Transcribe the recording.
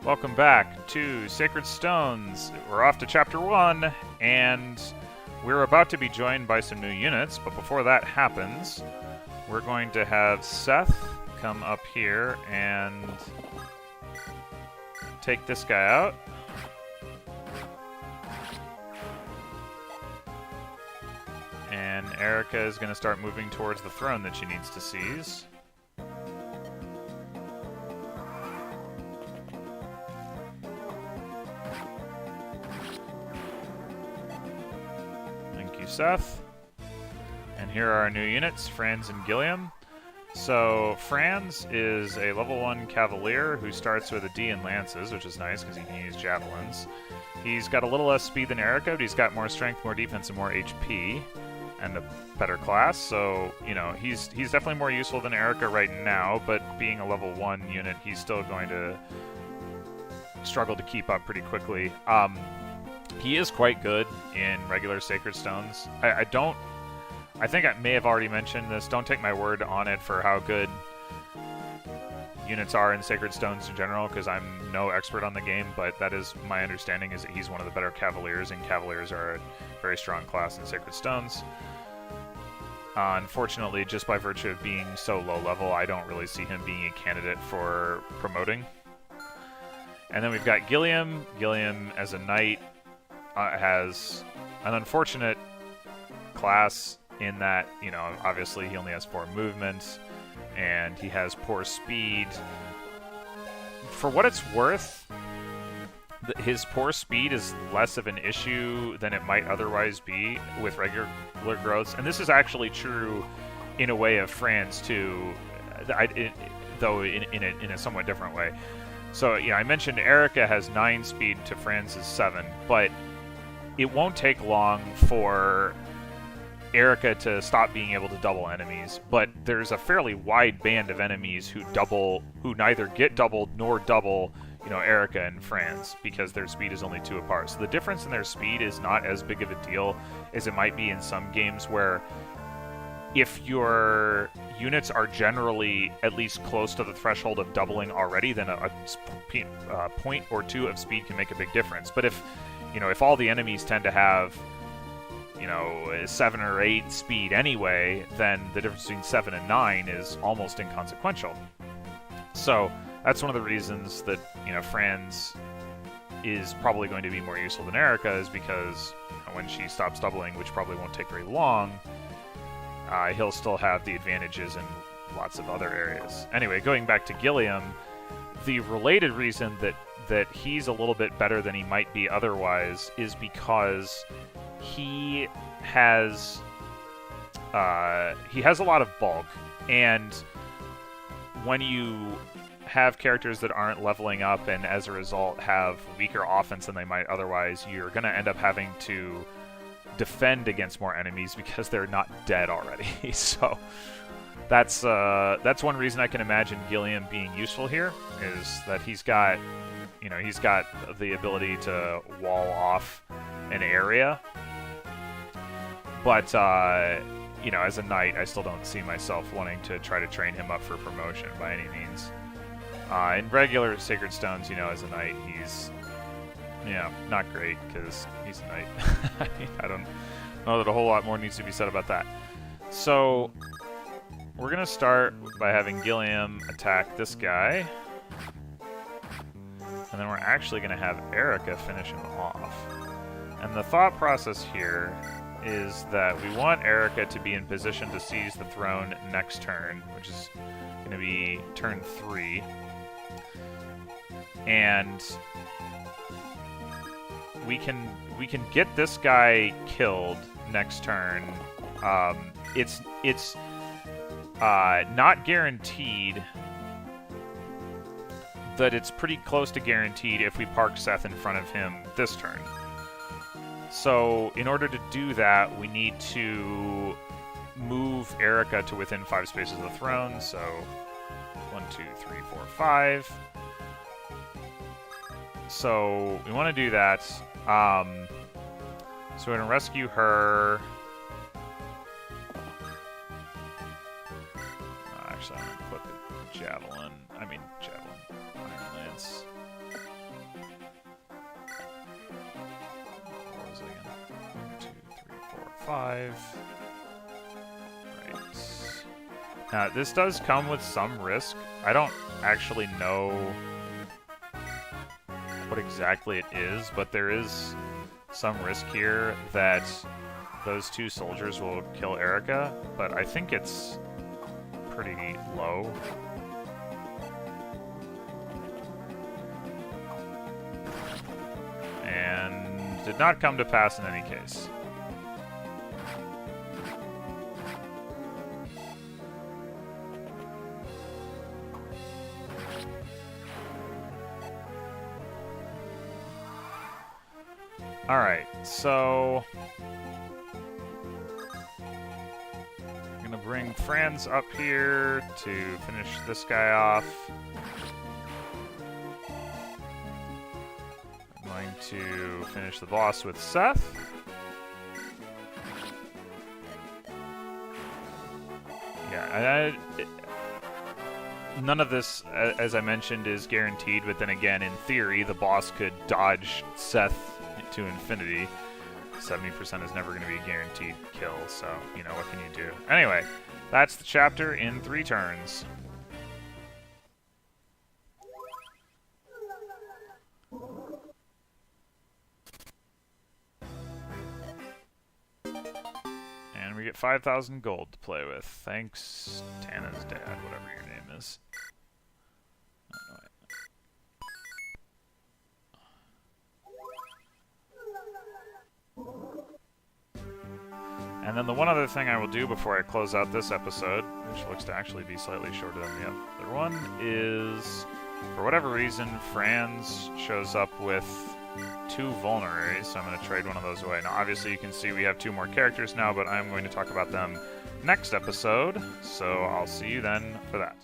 Welcome back to Sacred Stones. We're off to Chapter 1, and we're about to be joined by some new units, but before that happens, we're going to have Seth come up here and take this guy out. And Eirika is going to start moving towards the throne that she needs to seize. Seth. And here are our new units, Franz and Gilliam. So Franz is a level 1 Cavalier who starts with a D in Lances, which is nice because he can use Javelins. He's got a little less speed than Eirika, but he's got more strength, more defense, and more HP, and a better class. So, you know, he's definitely more useful than Eirika right now, but being a level 1 unit, he's still going to struggle to keep up pretty quickly. He is quite good in regular Sacred Stones. I think I may have already mentioned this. Don't take my word on it for how good units are in Sacred Stones in general, because I'm no expert on the game, but that is my understanding, is that he's one of the better Cavaliers, and Cavaliers are a very strong class in Sacred Stones. Unfortunately, just by virtue of being so low level, I don't really see him being a candidate for promoting. And then we've got Gilliam. Gilliam, as a knight, has an unfortunate class in that, you know, obviously he only has 4 movements, and he has poor speed. For what it's worth, his poor speed is less of an issue than it might otherwise be with regular growths, and this is actually true in a way of Franz too, though in a somewhat different way. So, yeah, I mentioned Eirika has 9 speed to Franz's 7, but it won't take long for Eirika to stop being able to double enemies, but there's a fairly wide band of enemies who neither get doubled nor double, you know, Eirika and Franz, because their speed is only 2 apart. So the difference in their speed is not as big of a deal as it might be in some games where if your units are generally at least close to the threshold of doubling already, then a point or 2 of speed can make a big difference. But if all the enemies tend to have, 7 or 8 speed anyway, then the difference between 7 and 9 is almost inconsequential. So that's one of the reasons that, Franz is probably going to be more useful than Eirika, is because when she stops doubling, which probably won't take very long, he'll still have the advantages in lots of other areas. Anyway, going back to Gilliam, the related reason that he's a little bit better than he might be otherwise is because he has a lot of bulk, and when you have characters that aren't leveling up and as a result have weaker offense than they might otherwise, you're going to end up having to defend against more enemies because they're not dead already. So that's one reason I can imagine Gilliam being useful here, is that he's got the ability to wall off an area. But as a knight, I still don't see myself wanting to try to train him up for promotion by any means. In regular Sacred Stones, as a knight, he's not great because he's a knight. I don't know that a whole lot more needs to be said about that. So we're going to start by having Gilliam attack this guy. And then we're actually going to have Eirika finish him off. And the thought process here is that we want Eirika to be in position to seize the throne next turn, which is going to be turn 3. And we can get this guy killed next turn. It's not guaranteed, that it's pretty close to guaranteed if we park Seth in front of him this turn. So in order to do that, we need to move Eirika to within 5 spaces of the throne. So 1, 2, 3, 4, 5. So we want to do that. So we're going to rescue her. Actually, I'm going to put the javelin. Iron Lance. 5. Right. Now, this does come with some risk. I don't actually know what exactly it is, but there is some risk here that those 2 soldiers will kill Eirika, but I think it's pretty low. And did not come to pass in any case. Alright, so I'm gonna bring Franz up here to finish this guy off. I'm going to finish the boss with Seth. Yeah, none of this, as I mentioned, is guaranteed, but then again, in theory, the boss could dodge Seth to infinity. 70% is never going to be a guaranteed kill, so, you know, what can you do? Anyway, that's the chapter in 3 turns. And we get 5,000 gold to play with. Thanks, Tana's dad, whatever your name is. And then the one other thing I will do before I close out this episode, which looks to actually be slightly shorter than the other one, is, for whatever reason, Franz shows up with 2 vulneraries, so I'm going to trade one of those away. Now, obviously, you can see we have 2 more characters now, but I'm going to talk about them next episode, so I'll see you then for that.